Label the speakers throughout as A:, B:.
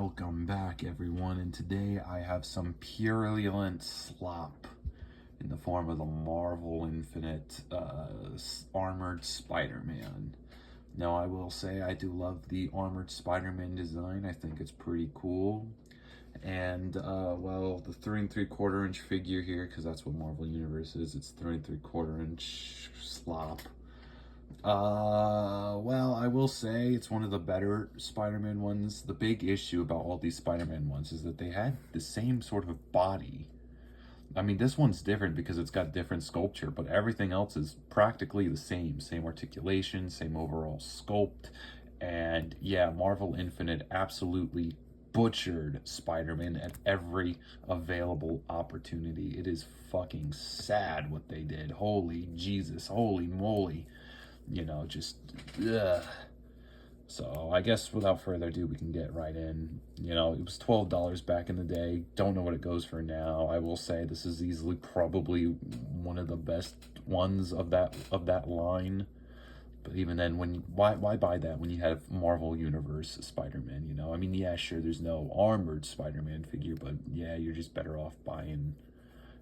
A: Welcome back, everyone, and today I have some purulent slop in the form of the Marvel Infinite Armored Spider-Man. Now, I will say I do love the Armored Spider-Man design. I think it's pretty cool. And, well, the 3 3/4 inch figure here, because that's what Marvel Universe is, it's 3 3/4 inch slop. Well, I will say it's one of the better Spider-Man ones. The big issue about all these Spider-Man ones is that they had the same sort of body. I mean, this one's different because it's got different sculpture, but everything else is practically the same. Same articulation, same overall sculpt. And yeah, Marvel Infinite absolutely butchered Spider-Man at every available opportunity. It is fucking sad what they did. Holy Jesus, holy moly. You know, just ugh. So I guess without further ado, we can get right in. You know, it was $12 back in the day. Don't know what it goes for now. I will say this is easily probably one of the best ones of that line. But even then, why buy that when you have Marvel Universe Spider-Man? You know, I mean, yeah, sure, there's no armored Spider-Man figure, but yeah, you're just better off buying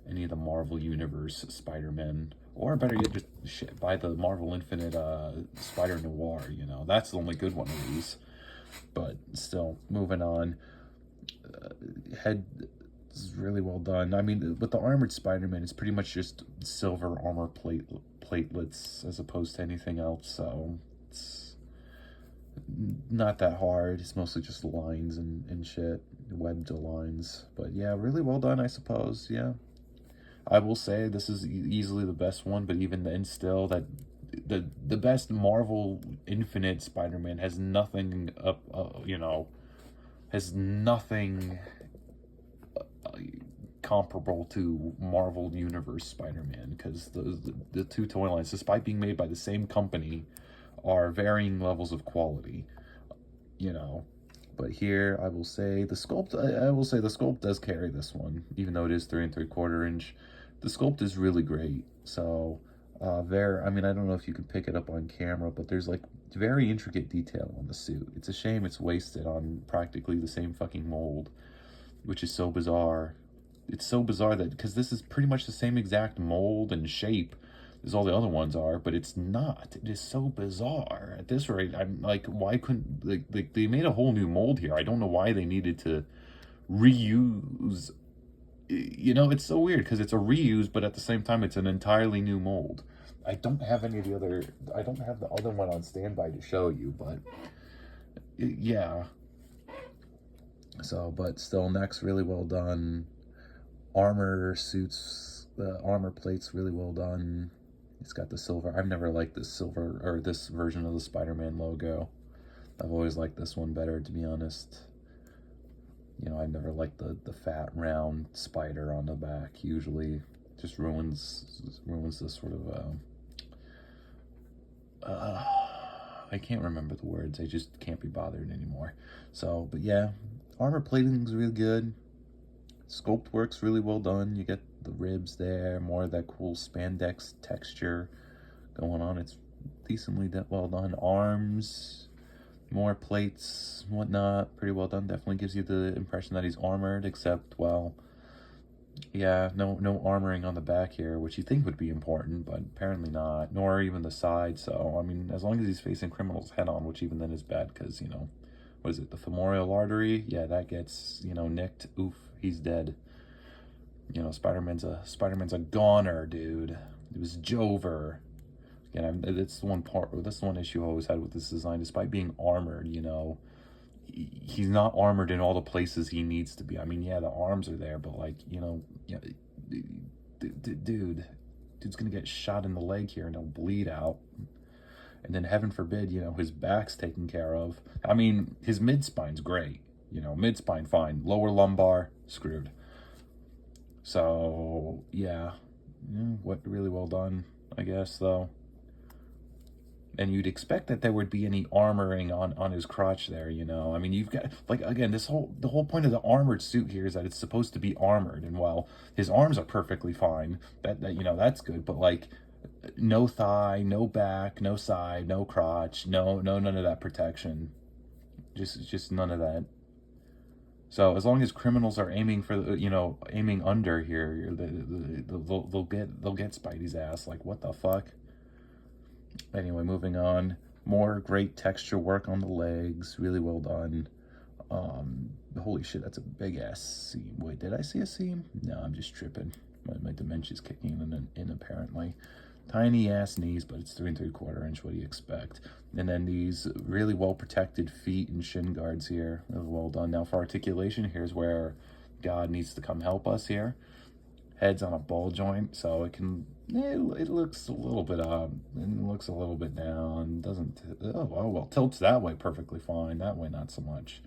A: any of the Marvel Universe Spider-Man, or better yet, just buy the Marvel Infinite Spider Noir. You know, that's the only good one of these. But still, moving on. Head is really well done. I mean, with the armored Spider-Man, it's pretty much just silver armor platelets as opposed to anything else. So it's not that hard. It's mostly just lines and shit, webbed lines. But yeah, really well done, I suppose. Yeah. I will say this is easily the best one, but even then still, that the best Marvel Infinite Spider-Man has nothing has nothing comparable to Marvel Universe Spider-Man, because the two toy lines, despite being made by the same company, are varying levels of quality, you know. But here, I will say the sculpt. I will say the sculpt does carry this one, even though it is 3 3/4 inch. The sculpt is really great. So, I mean, I don't know if you can pick it up on camera, but there's like very intricate detail on the suit. It's a shame it's wasted on practically the same fucking mold, which is so bizarre. It's so bizarre that, because this is pretty much the same exact mold and shape as all the other ones are, but it's not. It is so bizarre. At this rate, I'm like, why couldn't, like they made a whole new mold here. I don't know why they needed to reuse. You know, it's so weird because it's a reuse, but at the same time, it's an entirely new mold. I don't have the other one on standby to show you, but yeah. So, but still, neck's really well done. Armor suits, the armor plate's really well done. It's got the silver. I've never liked this silver, or this version of the Spider-Man logo. I've always liked this one better, to be honest. You know, I never liked the fat, round spider on the back. Usually just ruins this sort of, I can't remember the words. I just can't be bothered anymore. So, but yeah, armor plating is really good. Sculpt works really well done. You get the ribs there, more of that cool spandex texture going on. It's decently well done. Arms, more plates, whatnot, pretty well done. Definitely gives you the impression that he's armored, except, well, yeah, no armoring on the back here, which you think would be important, but apparently not, nor even the side. So, I mean, as long as he's facing criminals head on, which even then is bad, because, you know, what is it, the femoral artery? Yeah, that gets, you know, nicked. Oof, he's dead. You know, Spider-Man's a goner, dude. It was Jover. Again, that's the one issue I always had with this design. Despite being armored, you know, he's not armored in all the places he needs to be. I mean, yeah, the arms are there, but like, you know, dude's gonna get shot in the leg here and he'll bleed out. And then heaven forbid, you know, his back's taken care of. I mean, his mid-spine's great. You know, mid-spine, fine. Lower lumbar, screwed. So, yeah. What really well done, I guess, though. And you'd expect that there would be any armoring on his crotch there, you know. I mean, you've got, like, again, the whole point of the armored suit here is that it's supposed to be armored. And, well, his arms are perfectly fine. That you know, that's good. But, like, no thigh, no back, no side, no crotch, none of that protection. Just none of that. So as long as criminals are aiming for the, you know, aiming under here, they'll get Spidey's ass. Like, what the fuck? Anyway, moving on. More great texture work on the legs. Really well done. Holy shit, that's a big ass seam. Wait, did I see a seam? No, I'm just tripping. My dementia's kicking in apparently. Tiny ass knees, but it's 3 3/4 inch. What do you expect? And then these really well protected feet and shin guards here. Well done. Now for articulation, here's where God needs to come help us here. Head's on a ball joint, so it can. It looks a little bit it looks a little bit down. Doesn't. Oh well, tilts that way perfectly fine. That way not so much,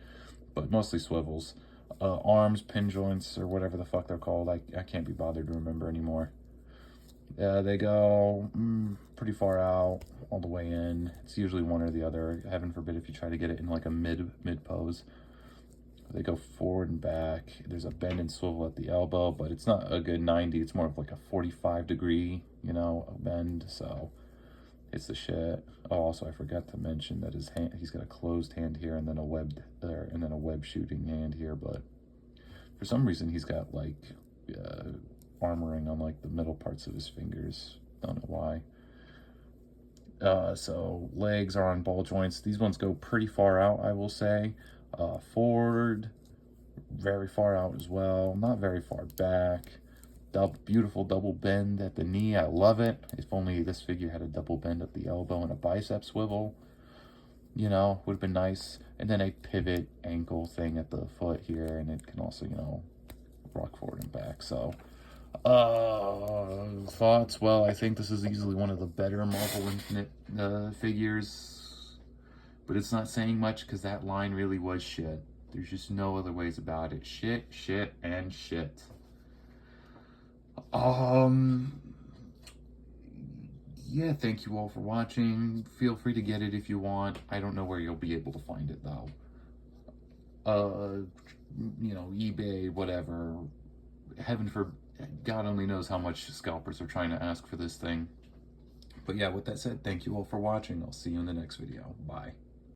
A: but mostly swivels. Arms, pin joints, or whatever the fuck they're called. I can't be bothered to remember anymore. They go pretty far out, all the way in. It's usually one or the other. Heaven forbid if you try to get it in like a mid pose. They go forward and back. There's a bend and swivel at the elbow, but it's not a good 90. It's more of like a 45-degree, you know, bend. So it's the shit. Oh, also I forgot to mention that his hand, he's got a closed hand here, and then a webbed there, and then a web shooting hand here. But for some reason, he's got like armoring on like the middle parts of his fingers. Don't know why. So legs are on ball joints. These ones go pretty far out, I will say. Forward, very far out as well, not very far back. Beautiful double bend at the knee. I love it. If only this figure had a double bend at the elbow and a bicep swivel, you know, would have been nice. And then a pivot ankle thing at the foot here, and it can also, you know, rock forward and back. So thoughts? Well, I think this is easily one of the better Marvel Infinite figures. But it's not saying much because that line really was shit. There's just no other ways about it. Shit, shit, and shit. Yeah, thank you all for watching. Feel free to get it if you want. I don't know where you'll be able to find it though. You know, eBay, whatever. Heaven for God only knows how much scalpers are trying to ask for this thing. But yeah, with that said, thank you all for watching. I'll see you in the next video. Bye.